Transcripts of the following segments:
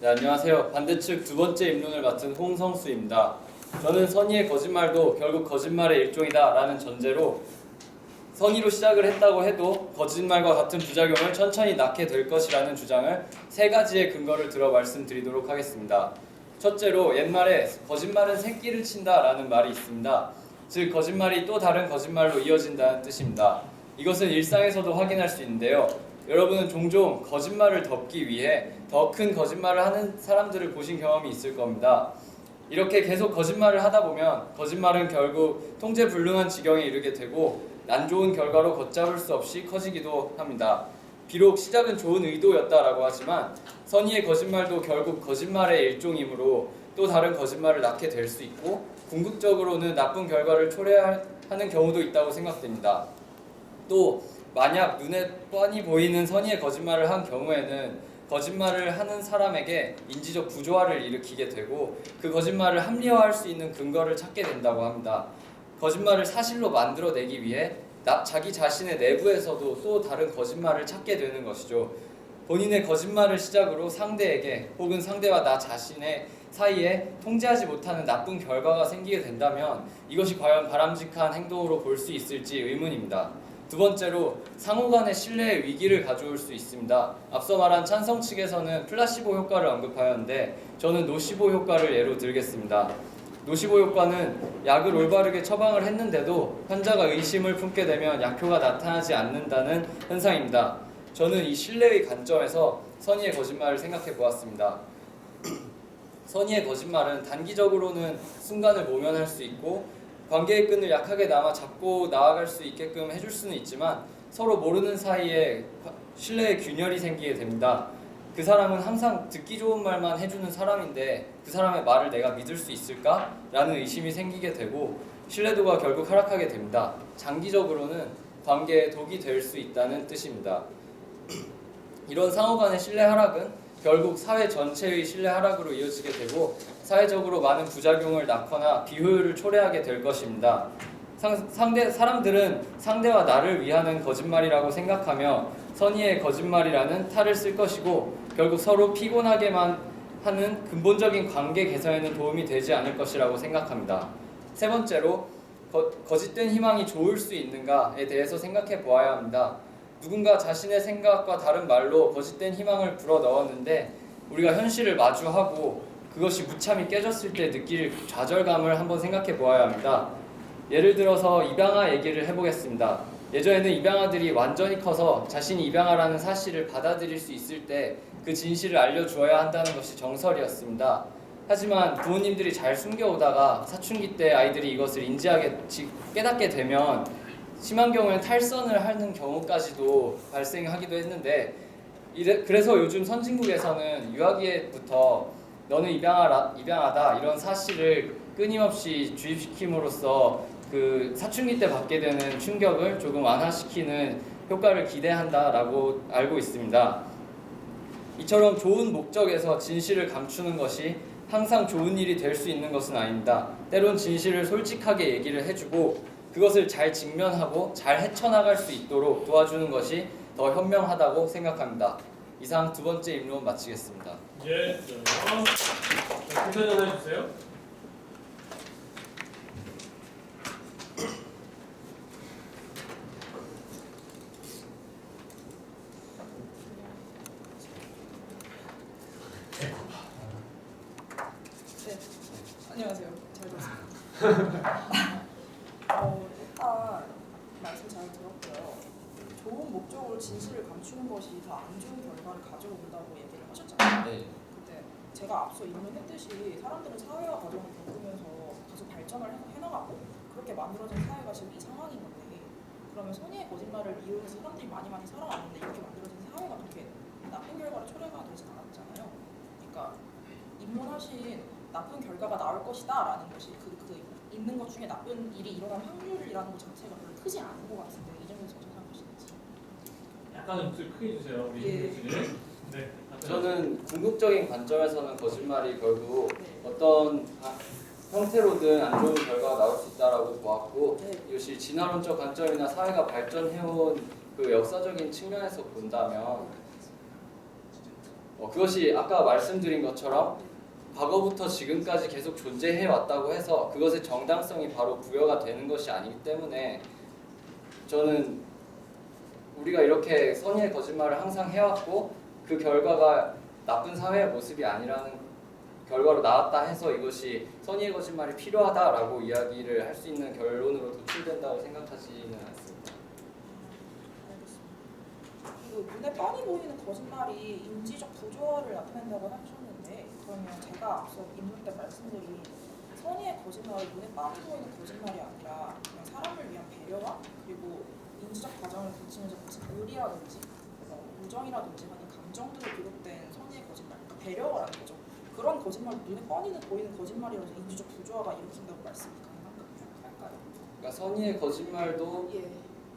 네, 안녕하세요. 반대측 두 번째 입론을 맡은 홍성수입니다. 저는 선의의 거짓말도 결국 거짓말의 일종이다 라는 전제로 선의로 시작을 했다고 해도 거짓말과 같은 부작용을 천천히 낳게 될 것이라는 주장을 세 가지의 근거를 들어 말씀드리도록 하겠습니다. 첫째로 옛말에 거짓말은 새끼를 친다 라는 말이 있습니다. 즉 거짓말이 또 다른 거짓말로 이어진다는 뜻입니다. 이것은 일상에서도 확인할 수 있는데요. 여러분은 종종 거짓말을 덮기 위해 더 큰 거짓말을 하는 사람들을 보신 경험이 있을 겁니다. 이렇게 계속 거짓말을 하다 보면 거짓말은 결국 통제불능한 지경에 이르게 되고 안 좋은 결과로 걷잡을 수 없이 커지기도 합니다. 비록 시작은 좋은 의도였다라고 하지만 선의의 거짓말도 결국 거짓말의 일종이므로 또 다른 거짓말을 낳게 될 수 있고 궁극적으로는 나쁜 결과를 초래하는 경우도 있다고 생각됩니다. 또 만약 눈에 뻔히 보이는 선의의 거짓말을 한 경우에는 거짓말을 하는 사람에게 인지적 부조화를 일으키게 되고 그 거짓말을 합리화할 수 있는 근거를 찾게 된다고 합니다. 거짓말을 사실로 만들어내기 위해 자기 자신의 내부에서도 또 다른 거짓말을 찾게 되는 것이죠. 본인의 거짓말을 시작으로 상대에게 혹은 상대와 나 자신의 사이에 통제하지 못하는 나쁜 결과가 생기게 된다면 이것이 과연 바람직한 행동으로 볼 수 있을지 의문입니다. 두 번째로 상호 간의 신뢰의 위기를 가져올 수 있습니다. 앞서 말한 찬성 측에서는 플라시보 효과를 언급하였는데 저는 노시보 효과를 예로 들겠습니다. 노시보 효과는 약을 올바르게 처방을 했는데도 환자가 의심을 품게 되면 약효가 나타나지 않는다는 현상입니다. 저는 이 신뢰의 관점에서 선의의 거짓말을 생각해 보았습니다. 선의의 거짓말은 단기적으로는 순간을 모면할 수 있고 관계의 끈을 약하게 잡고 나아갈 수 있게끔 해줄 수는 있지만 서로 모르는 사이에 신뢰의 균열이 생기게 됩니다. 그 사람은 항상 듣기 좋은 말만 해주는 사람인데 그 사람의 말을 내가 믿을 수 있을까? 라는 의심이 생기게 되고 신뢰도가 결국 하락하게 됩니다. 장기적으로는 관계에 독이 될 수 있다는 뜻입니다. 이런 상호 간의 신뢰 하락은 결국 사회 전체의 신뢰 하락으로 이어지게 되고 사회적으로 많은 부작용을 낳거나 비효율을 초래하게 될 것입니다. 사람들은 상대와 나를 위하는 거짓말이라고 생각하며 선의의 거짓말이라는 탈을 쓸 것이고 결국 서로 피곤하게만 하는 근본적인 관계 개선에는 도움이 되지 않을 것이라고 생각합니다. 세 번째로 거짓된 희망이 좋을 수 있는가에 대해서 생각해 보아야 합니다. 누군가 자신의 생각과 다른 말로 거짓된 희망을 불어넣었는데 우리가 현실을 마주하고 그것이 무참히 깨졌을 때 느낄 좌절감을 한번 생각해 보아야 합니다. 예를 들어서 입양아 얘기를 해보겠습니다. 예전에는 입양아들이 완전히 커서 자신이 입양아라는 사실을 받아들일 수 있을 때 그 진실을 알려주어야 한다는 것이 정설이었습니다. 하지만 부모님들이 잘 숨겨오다가 사춘기 때 아이들이 이것을 깨닫게 되면 심한 경우에는 탈선을 하는 경우까지도 발생하기도 했는데 그래서 요즘 선진국에서는 유아기부터 너는 입양하다 이런 사실을 끊임없이 주입시킴으로써 그 사춘기 때 받게 되는 충격을 조금 완화시키는 효과를 기대한다라고 알고 있습니다. 이처럼 좋은 목적에서 진실을 감추는 것이 항상 좋은 일이 될 수 있는 것은 아닙니다. 때론 진실을 솔직하게 얘기를 해주고 그것을 잘 직면하고 잘 헤쳐나갈 수 있도록 도와주는 것이 더 현명하다고 생각합니다. 이상 두 번째 입론 마치겠습니다. 예, 인터넷 해주세요. 네, 안녕하세요. 잘 들었습니다. 일단 말씀 잘 들었고요. 좋은 목적으로 진실을 감추는 것이 더 안 좋은 결과를 가져온다고 얘기를 하셨잖아요. 네. 근데 제가 앞서 입론했듯이 사람들은 사회화 과정을 겪으면서 계속 발전을 해나가고 그렇게 만들어진 사회가 지금 이 상황인 건데 그러면 선의의 거짓말을 이용해서 사람들이 많이 살아왔는데 이렇게 만들어진 사회가 그렇게 나쁜 결과로 초래가 되지 않았잖아요. 그러니까 입론하신 나쁜 결과가 나올 것이다 라는 것이 그 있는 것 중에 나쁜 일이 일어날 확률이라는 것 자체가 별로 크지 않은 것 같은데 이 점에서 어떻게 생각하시는지. 약간 목소리 크게 해주세요. 예. 네. 저는 궁극적인 관점에서는 거짓말이 결국 네. 어떤 형태로든 안 좋은 결과가 나올 수 있다라고 보았고 네. 이것이 진화론적 관점이나 사회가 발전해온 그 역사적인 측면에서 본다면 그것이 아까 말씀드린 것처럼 과거부터 지금까지 계속 존재해 왔다고 해서 그것의 정당성이 바로 부여가 되는 것이 아니기 때문에 저는 우리가 이렇게 선의의 거짓말을 항상 해왔고 그 결과가 나쁜 사회의 모습이 아니라는 결과로 나왔다 해서 이것이 선의의 거짓말이 필요하다라고 이야기를 할 수 있는 결론으로 도출된다고 생각하지는 않습니다. 알겠습니다. 그 눈에 뻔히 보이는 거짓말이 인지적 부조화를 나타낸다고 하셨는데 그러면 제가 앞서 읽는 때 말씀드린 선의의 거짓말이 눈에 뻔히 보이는 거짓말이 아니라 그냥 사람을 위한 배려와 그리고 인지적 과정을 거치면서 무슨 의리라든지 우정이라든지 하는 감정들을 비롯된 선의의 거짓말, 그러니까 배려라는 거죠. 그런 거짓말, 눈에 뻔히 보이는 거짓말이라서 인지적 부조화가 일으킨다고 말씀이 가능할까요? 그러니까 선의의 거짓말도 예.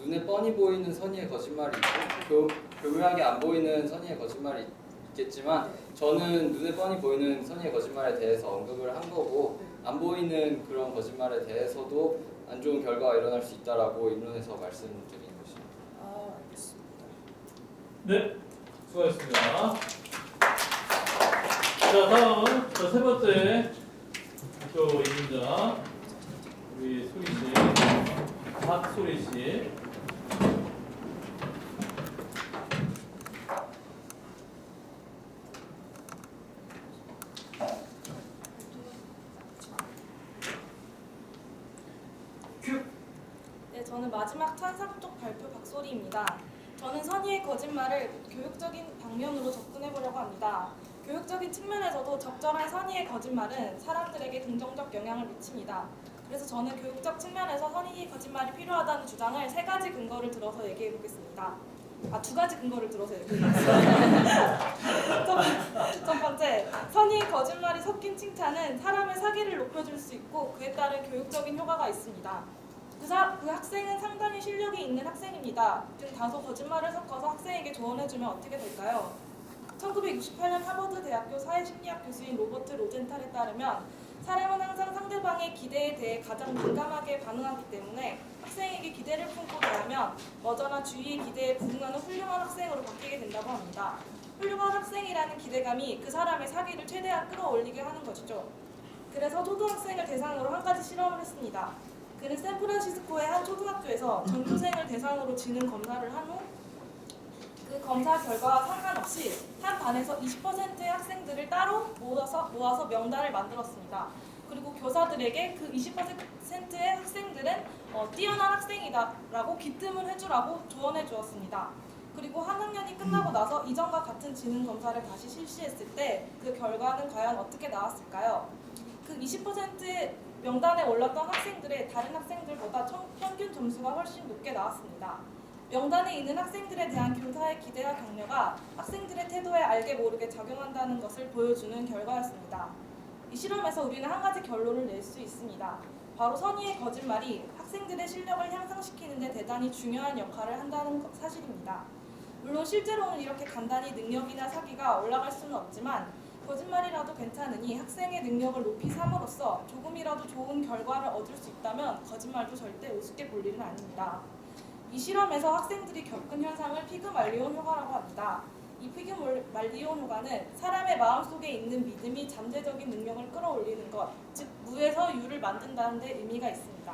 눈에 뻔히 보이는 선의의 거짓말이 있고 교묘하게 안 보이는 선의의 거짓말이 있겠지만 저는 눈에 뻔히 보이는 선의의 거짓말에 대해서 언급을 한 거고 안 보이는 그런 거짓말에 대해서도 안 좋은 결과가 일어날 수 있다라고 입론해서 말씀드린 것입니다. 아, 알겠습니다. 네, 수고하셨습니다. 자, 다음 세 번째 학교 입문자 우리 소리 씨, 박소리 씨. 네, 저는 마지막 찬상쪽 발표 박소리입니다. 저는 선의의 거짓말을 교육적인 방면으로 접근해보려고 합니다. 교육적인 측면에서도 적절한 선의의 거짓말은 사람들에게 긍정적 영향을 미칩니다. 그래서 저는 교육적 측면에서 선의의 거짓말이 필요하다는 주장을 3가지 근거를 들어서 얘기해 보겠습니다. 2가지 근거를 들어서 얘기해 보겠습니다. 첫 번째, 선의의 거짓말이 섞인 칭찬은 사람의 사기를 높여줄 수 있고 그에 따른 교육적인 효과가 있습니다. 그 학생은 상당히 실력이 있는 학생입니다. 등 다소 거짓말을 섞어서 학생에게 조언해주면 어떻게 될까요? 1968년 하버드 대학교 사회심리학 교수인 로버트 로젠탈에 따르면 사람은 항상 상대방의 기대에 대해 가장 민감하게 반응하기 때문에 학생에게 기대를 품고 대하면 머저나 주위의 기대에 부응하는 훌륭한 학생으로 바뀌게 된다고 합니다. 훌륭한 학생이라는 기대감이 그 사람의 사기를 최대한 끌어올리게 하는 것이죠. 그래서 초등학생을 대상으로 한 가지 실험을 했습니다. 그는 샌프란시스코의 한 초등학교에서 전교생을 대상으로 지능 검사를 한 후 그 검사 결과와 상관없이 한 반에서 20%의 학생들을 따로 모아서 명단을 만들었습니다. 그리고 교사들에게 그 20%의 학생들은 뛰어난 학생이다라고 귀뜸을 해주라고 조언해 주었습니다. 그리고 한 학년이 끝나고 나서 이전과 같은 지능 검사를 다시 실시했을 때 그 결과는 과연 어떻게 나왔을까요? 그 20%의 명단에 올랐던 학생들의 다른 학생들보다 평균 점수가 훨씬 높게 나왔습니다. 명단에 있는 학생들에 대한 교사의 기대와 격려가 학생들의 태도에 알게 모르게 작용한다는 것을 보여주는 결과였습니다. 이 실험에서 우리는 한 가지 결론을 낼 수 있습니다. 바로 선의의 거짓말이 학생들의 실력을 향상시키는 데 대단히 중요한 역할을 한다는 사실입니다. 물론 실제로는 이렇게 간단히 능력이나 사기가 올라갈 수는 없지만 거짓말이라도 괜찮으니 학생의 능력을 높이 삼으로써 조금이라도 좋은 결과를 얻을 수 있다면 거짓말도 절대 우습게 볼 일은 아닙니다. 이 실험에서 학생들이 겪은 현상을 피그말리온 효과라고 합니다. 이 피그말리온 효과는 사람의 마음속에 있는 믿음이 잠재적인 능력을 끌어올리는 것, 즉 무에서 유를 만든다는 데 의미가 있습니다.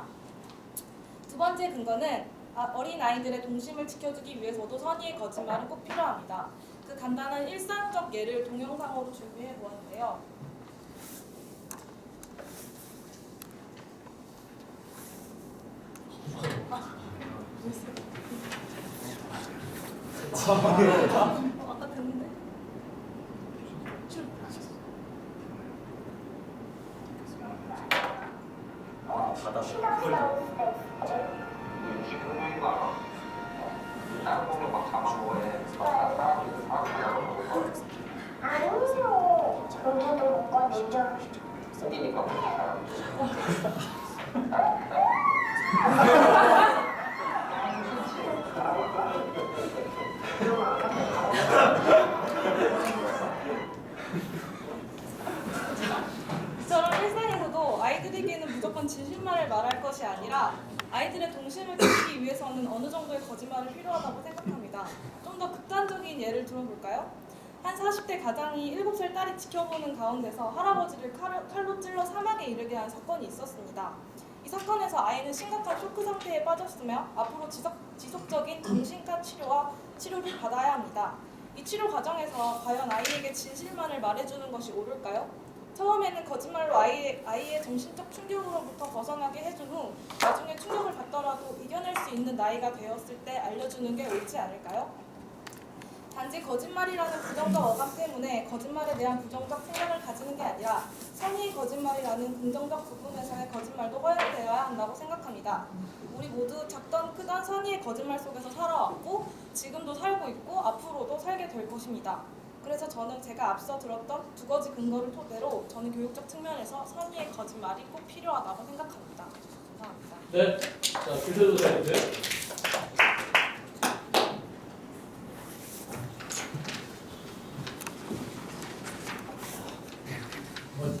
2번째 근거는 어린아이들의 동심을 지켜주기 위해서도 선의의 거짓말은 꼭 필요합니다. 그 간단한 일상적 예를 동영상으로 준비해 보았는데요. 아까 됐는데? 아니요. 너네도 뭔가 진짜 웃기니까. 이처럼 일상에서도 아이들에게는 무조건 진실만을 말할 것이 아니라 아이들의 동심을 지키기 위해서는 어느 정도의 거짓말이 필요하다고 생각합니다. 좀 더 극단적인 예를 들어볼까요? 한 40대 가장이 7살 딸이 지켜보는 가운데서 할아버지를 칼로 찔러 사망에 이르게 한 사건이 있었습니다. 이 사건에서 아이는 심각한 쇼크 상태에 빠졌으며 앞으로 지속적인 정신과 치료를 받아야 합니다. 이 치료 과정에서 과연 아이에게 진실만을 말해주는 것이 옳을까요? 처음에는 거짓말로 아이의 정신적 충격으로부터 벗어나게 해준 후 나중에 충격을 받더라도 이겨낼 수 있는 나이가 되었을 때 알려주는 게 옳지 않을까요? 단지 거짓말이라는 부정적 어감 때문에 거짓말에 대한 부정적 생각을 가지는 게 아니라 선의의 거짓말이라는 긍정적 부분에서의 거짓말도 허용되어야 한다고 생각합니다. 우리 모두 작던 크던 선의의 거짓말 속에서 살아왔고 지금도 살고 있고 앞으로도 살게 될 것입니다. 그래서 저는 제가 앞서 들었던 두 가지 근거를 토대로 저는 교육적 측면에서 선의의 거짓말이 꼭 필요하다고 생각합니다. 감사합니다. 네. 자, 교사조사님들.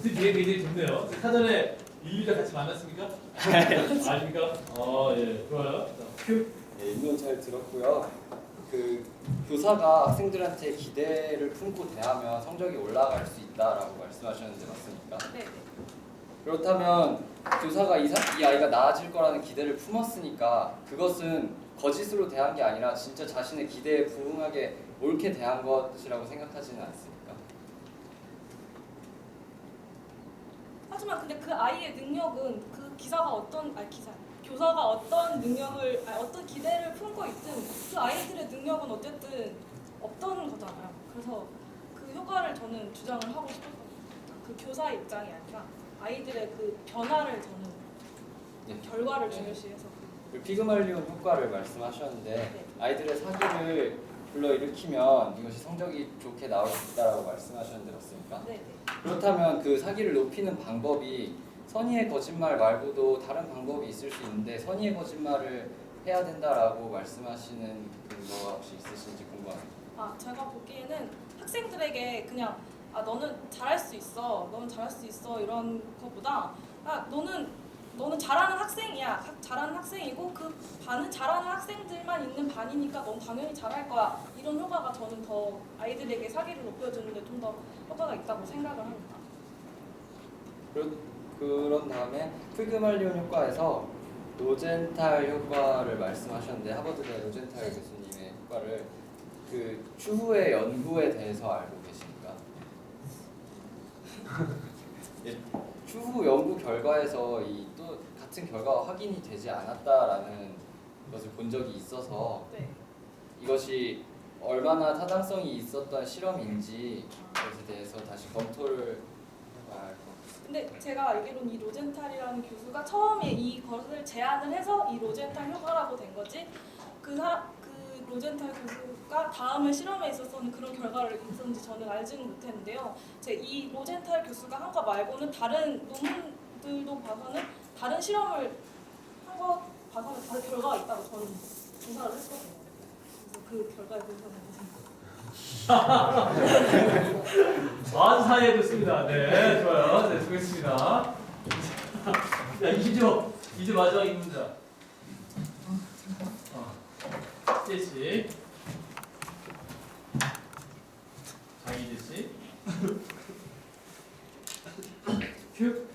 뒤에 굉장히 좋네요. 사전에 인류가 같이 만났습니까? 아닙니까? 예, 좋아요. 자, 큐. 네, 인론 잘 들었고요. 그 교사가 학생들한테 기대를 품고 대하면 성적이 올라갈 수 있다라고 말씀하셨는데 맞습니까? 네. 그렇다면 교사가 이 아이가 나아질 거라는 기대를 품었으니까 그것은 거짓으로 대한 게 아니라 진짜 자신의 기대에 부응하게 옳게 대한 것이라고 생각하지는 않습니까? 하지만 근데 그 아이의 능력은 그 교사가 어떤 능력을 어떤 기대를 품고 있든 그 아이들의 능력은 어쨌든 없던 거잖아요. 그래서 그 효과를 저는 주장을 하고 싶었거든요. 그 교사의 입장이 아니라 아이들의 그 변화를 저는 네. 결과를 중요시해서 그 피그말리온 효과를 말씀하셨는데 네. 아이들의 사기를 불러일으키면 이것이 성적이 좋게 나올 수 있다고 말씀하셨는데 맞습니까? 네. 그렇다면 그 사기를 높이는 방법이 선의의 거짓말 말고도 다른 방법이 있을 수 있는데 선의의 거짓말을 해야 된다라고 말씀하시는 근거가 혹시 있으신지 궁금합니다. 제가 보기에는 학생들에게 그냥 너는 잘할 수 있어, 너는 잘할 수 있어 이런 것보다 너는 잘하는 학생이야, 잘하는 학생이고 그 반은 잘하는 학생들만 있는 반이니까 넌 당연히 잘할 거야 이런 효과가 저는 더 아이들에게 사기를 높여주는데 좀 더 효과가 있다고 생각을 합니다. 그런 다음에 피그말리온 효과에서 로젠탈 효과를 말씀하셨는데 하버드대 로젠탈 교수님의 효과를 그 추후의 연구에 대해서 알고 계십니까? 예, 추후 연구 결과에서 이 또 같은 결과가 확인이 되지 않았다라는 것을 본 적이 있어서 네. 이것이 얼마나 타당성이 있었던 실험인지 그것에 대해서 다시 검토를 해봐야 할 것 같습니다. 근데 제가 알기로는 이 로젠탈이라는 교수가 처음에 이것을 제안을 해서 이 로젠탈 효과라고 된 거지 그 로젠탈 교수가 다음에 실험에 있어서는 그런 결과를 있었는지 저는 알지는 못했는데요. 이 로젠탈 교수가 한 거 말고는 다른 논문들도 봐서는 다른 실험을 한 거 봐서는 다른 결과가 있다고 저는 조사를 했거든요. 그래서 그 결과에 대해서는 만사에 좋습니다. 네, 좋아요. 네, 수고했습니다. 야, 이제 마지막 이 문장. 제시. 장희재 씨. 큐.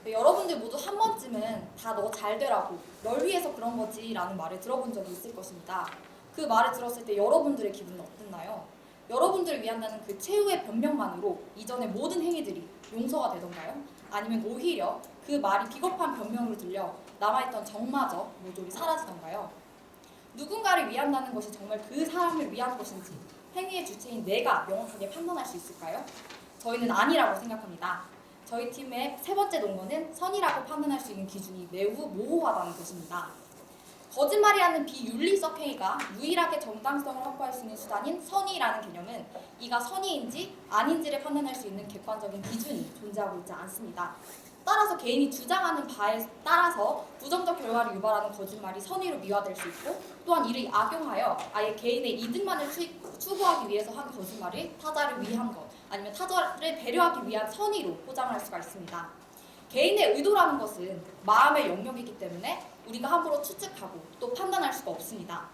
네, 여러분들 모두 한 번쯤은 다 너 잘 되라고 널 위해서 그런 거지 라는 말을 들어본 적이 있을 것입니다. 그 말을 들었을 때 여러분들의 기분은 어땠나요? 여러분들을 위한다는 그 최후의 변명만으로 이전의 모든 행위들이 용서가 되던가요? 아니면 오히려 그 말이 비겁한 변명으로 들려 남아있던 정마저 모조리 사라지던가요? 누군가를 위한다는 것이 정말 그 사람을 위한 것인지 행위의 주체인 내가 명확하게 판단할 수 있을까요? 저희는 아니라고 생각합니다. 저희 팀의 세 번째 논거는 선이라고 판단할 수 있는 기준이 매우 모호하다는 것입니다. 거짓말이라는 비윤리적 행위가 유일하게 정당성을 확보할 수 있는 수단인 선의라는 개념은 이가 선의인지 아닌지를 판단할 수 있는 객관적인 기준이 존재하고 있지 않습니다. 따라서 개인이 주장하는 바에 따라서 부정적 결과를 유발하는 거짓말이 선의로 미화될 수 있고 또한 이를 악용하여 아예 개인의 이득만을 추구하기 위해서 한 거짓말이 타자를 위한 것 아니면 타자를 배려하기 위한 선의로 포장할 수가 있습니다. 개인의 의도라는 것은 마음의 영역이기 때문에 우리가 함부로 추측하고 또 판단할 수가 없습니다.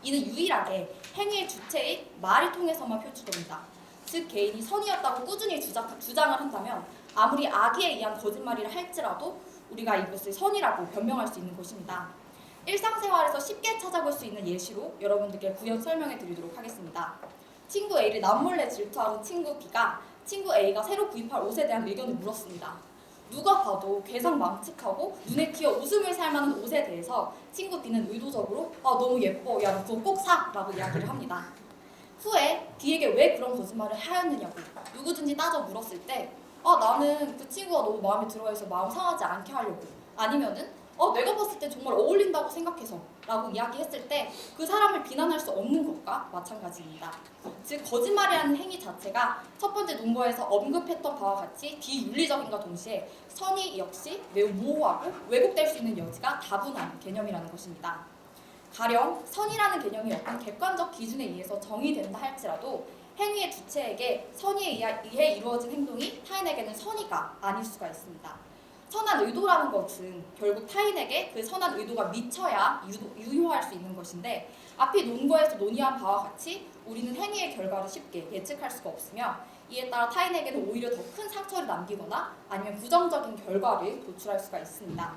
이는 유일하게 행위의 주체인 말을 통해서만 표출됩니다. 즉 개인이 선이었다고 꾸준히 주장을 한다면 아무리 악의에 의한 거짓말이라 할지라도 우리가 이것을 선이라고 변명할 수 있는 것입니다. 일상생활에서 쉽게 찾아볼 수 있는 예시로 여러분들께 구현 설명해 드리도록 하겠습니다. 친구 A를 남몰래 질투하는 친구 B가 친구 A가 새로 구입할 옷에 대한 의견을 물었습니다. 누가 봐도 괴상망측하고 눈에 띄어 웃음을 살 만한 옷에 대해서 친구 B는 의도적으로 너무 예뻐, 야 너 그거 꼭 사! 라고 이야기를 합니다. 후에 B에게 왜 그런 거짓말을 하였느냐고 누구든지 따져 물었을 때 나는 그 친구가 너무 마음에 들어해서 마음 상하지 않게 하려고, 아니면은 내가 봤을 때 정말 어울린다고 생각해서 라고 이야기했을 때 그 사람을 비난할 수 없는 것과 마찬가지입니다. 즉 거짓말이라는 행위 자체가 첫 번째 논거에서 언급했던 바와 같이 비윤리적인과 동시에 선의 역시 매우 모호하고 왜곡될 수 있는 여지가 다분한 개념이라는 것입니다. 가령 선의라는 개념이 어떤 객관적 기준에 의해서 정의된다 할지라도 행위의 주체에게 선의에 의해 이루어진 행동이 타인에게는 선의가 아닐 수가 있습니다. 선한 의도라는 것은 결국 타인에게 그 선한 의도가 미쳐야 유효할 수 있는 것인데 앞이 논거에서 논의한 바와 같이 우리는 행위의 결과를 쉽게 예측할 수가 없으며 이에 따라 타인에게는 오히려 더 큰 상처를 남기거나 아니면 부정적인 결과를 도출할 수가 있습니다.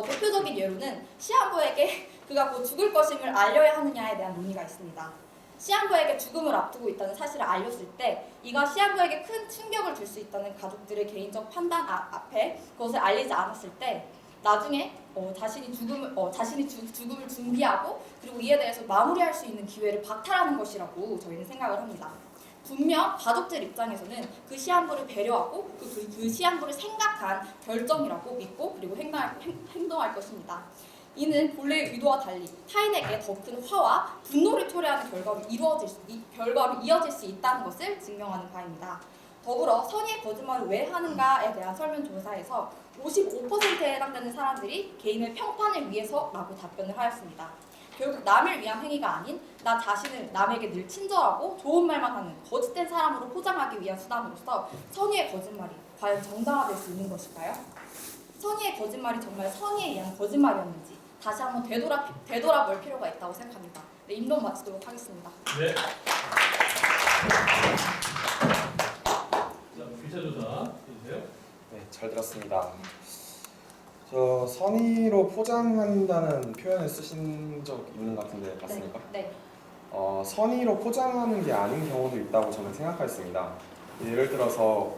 대표적인 예로는 시한부에게 그가 곧 죽을 것임을 알려야 하느냐에 대한 논의가 있습니다. 시한부에게 죽음을 앞두고 있다는 사실을 알렸을 때 이가 시한부에게 큰 충격을 줄 수 있다는 가족들의 개인적 판단 앞에 그것을 알리지 않았을 때 나중에 자신이 죽음을 준비하고 그리고 이에 대해서 마무리할 수 있는 기회를 박탈하는 것이라고 저희는 생각을 합니다. 분명 가족들 입장에서는 그 시한부를 배려하고 그 시한부를 생각한 결정이라고 믿고 그리고 행동할 것입니다. 이는 본래의 의도와 달리 타인에게 더 큰 화와 분노를 초래하는 결과로 이어질 수 있다는 것을 증명하는 바입니다. 더불어 선의의 거짓말을 왜 하는가에 대한 설문조사에서 55%에 해당되는 사람들이 개인의 평판을 위해서라고 답변을 하였습니다. 결국 남을 위한 행위가 아닌 나 자신을 남에게 늘 친절하고 좋은 말만 하는 거짓된 사람으로 포장하기 위한 수단으로서 선의의 거짓말이 과연 정당화될 수 있는 것일까요? 선의의 거짓말이 정말 선의에 의한 거짓말이었는지 다시 한번 되돌아볼 필요가 있다고 생각합니다. 네, 임론 마치도록 하겠습니다. 네. 자, 2차 조사 해주세요. 네, 잘 들었습니다. 저 선의로 포장한다는 표현을 쓰신 적 있는 것 같은데 맞습니까? 네. 선의로 포장하는 게 아닌 경우도 있다고 저는 생각했습니다. 예를 들어서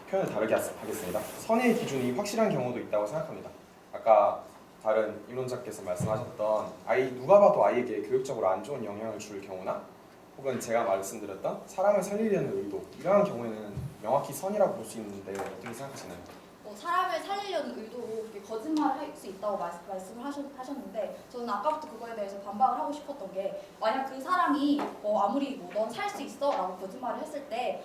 표현을 다르게 하겠습니다. 선의의 기준이 확실한 경우도 있다고 생각합니다. 아까 다른 임론자께서 말씀하셨던 누가 봐도 아이에게 교육적으로 안 좋은 영향을 줄 경우나 혹은 제가 말씀드렸던 사람을 살리려는 의도 이러한 경우에는 명확히 선이라고 볼 수 있는데 어떻게 생각하시나요? 사람을 살리려는 의도로 이렇게 거짓말을 할 수 있다고 말씀을 하셨는데 저는 아까부터 그거에 대해서 반박을 하고 싶었던 게 만약 그 사람이 아무리 넌 살 수 있어 라고 거짓말을 했을 때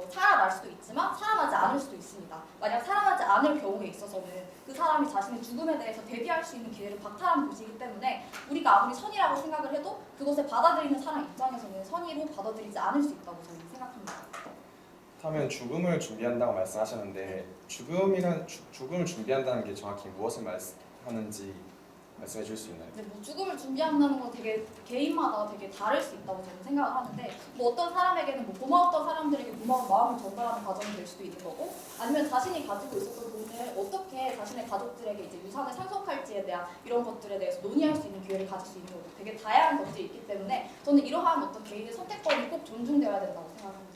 살아날 수도 있지만 살아나지 않을 수도 있습니다. 만약 살아나지 않을 경우에 있어서는 그 사람이 자신의 죽음에 대해서 대비할 수 있는 기회를 박탈한 것이기 때문에 우리가 아무리 선이라고 생각을 해도 그것을 받아들이는 사람 입장에서는 선의로 받아들이지 않을 수 있다고 저는 생각합니다. 그렇다면 죽음을 준비한다고 말씀하셨는데 죽음을 준비한다는 게 정확히 무엇을 말하는지 말씀해 주실 수 있나요? 네, 죽음을 준비한다는 건 되게 개인마다 되게 다를 수 있다고 저는 생각을 하는데 어떤 사람에게는 고마웠던 사람들에게 고마운 마음을 전달하는 과정이 될 수도 있는 거고 아니면 자신이 가지고 있었던 돈을 어떻게 자신의 가족들에게 이제 유산을 상속할지에 대한 이런 것들에 대해서 논의할 수 있는 기회를 가질 수 있는 거고 되게 다양한 것들이 있기 때문에 저는 이러한 어떤 개인의 선택권이 꼭 존중되어야 된다고 생각합니다.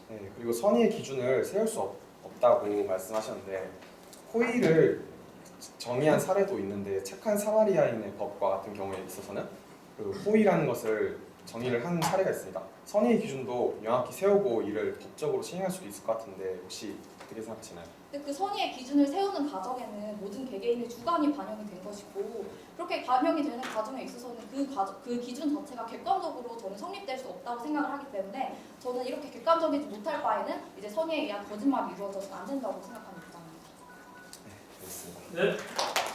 네, 그리고 선의의 기준을 세울 수 없다고 말씀하셨는데 호의를 정의한 사례도 있는데 착한 사마리아인의 법과 같은 경우에 있어서는 그 호의라는 것을 정의를 한 사례가 있습니다. 선의의 기준도 명확히 세우고 이를 법적으로 시행할 수도 있을 것 같은데 혹시 어떻게 생각하시나요? 근데 그 선의의 기준을 세우는 과정에는 모든 개개인의 주관이 반영이 된 것이고 그렇게 반영이 되는 과정에 있어서는 그 기준 자체가 객관적으로 저는 성립될 수 없다고 생각을 하기 때문에 저는 이렇게 객관적이지 못할 바에는 이제 선의에 의한 거짓말이 이루어져서는 안 된다고 생각하는 입장입니다. 네, 알겠습니다. 네.